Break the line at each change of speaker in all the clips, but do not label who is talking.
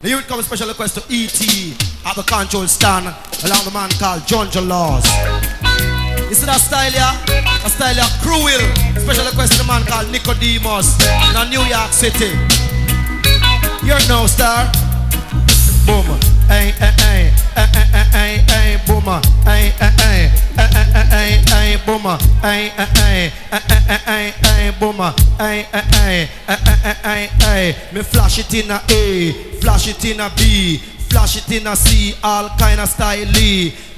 Here it comes, special request to E.T. at the control stand, along the man called Junjo Laws. You see that style here? That style here, Cruel. Special request to the man called Nicodemus in New York City. You're no star. Boom. Hey, hey, hey. Hey, hey, hey, hey, boom. Hey, hey, hey. Hey, hey, hey, boom. Hey, hey, hey. Hey, hey, boom. Hey, hey, hey. Hey, hey, me flash it in a A, flash it in a B, flash it in a C, all kind of style.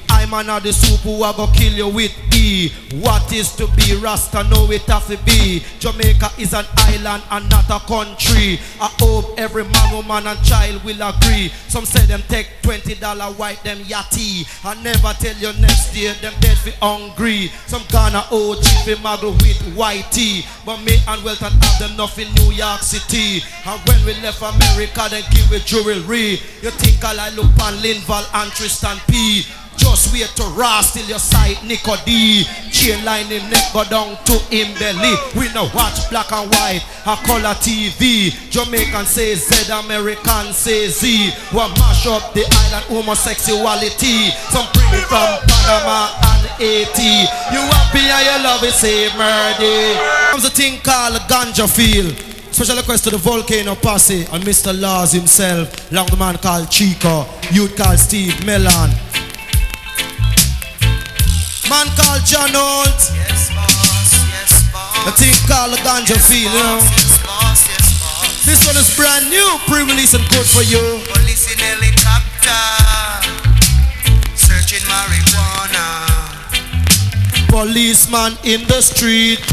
I'm another soup who I go kill you with E. What is to be Rasta? Know it have to be. Jamaica is an island and not a country. I hope every man, woman and child will agree. Some say them take $20 white them yachty. I never tell you next year them dead for hungry. Some Ghana OG fi maggle with white tea. But me and Welton have them nothing New York City. And when we left America they give we jewelry. You think I look on Linval and Tristan P. Just wait to ras till your sight Nico D. Chain line him neck go down to him belly. We no watch black and white, a color TV. Jamaican say Z, American say Z. We mash up the island homosexuality. Some bring it from Panama and Haiti. You happy and you love it, say murder. Comes a thing called Ganja Field. Special request to the Volcano Posse and Mr. Laws himself. Long the man called Chico, youth called Steve Mellon. Man called John Holt.
Yes, boss, yes, boss.
The thing called the Ganja Field, you know.
Yes, boss, yes, boss.
This one is brand new, pre-release and good for you.
Police in helicopter, searching marijuana.
Policeman in the street,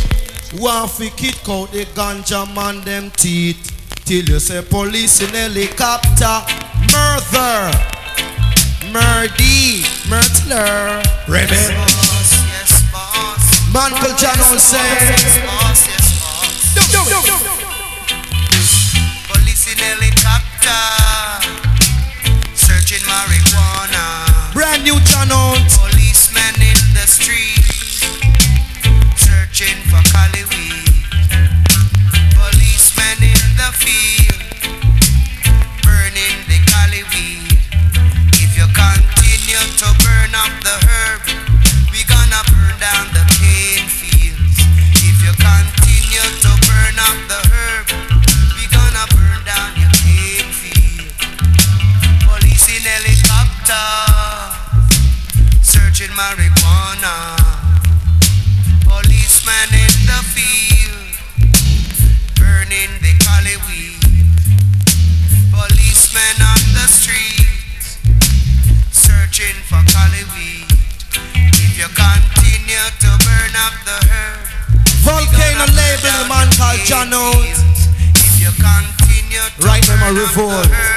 want to kick out the ganja man them teeth. Till you say police in helicopter, murder, murdy, murder, rebel.
Yes, boss.
Man called John Holt say.
Yes, boss, yes, boss. Police in helicopter, searching marijuana.
Brand new John Holt.
Policemen in the street, searching for Cali weed. Policemen in the field, burning the Cali weed. If you continue to burn up the herb, we gonna burn down the cane fields. If you continue to burn up the herb, we gonna burn down your cane field. Police in helicopter, searching marijuana. Policeman in the field, burning the Cali weed. Policemen on the streets, searching for Cali weed. If you continue to burn up the herb,
Volcano label, the man called John Holt.
If you continue to
Right
burn
now, my
up
revolt.
the herb,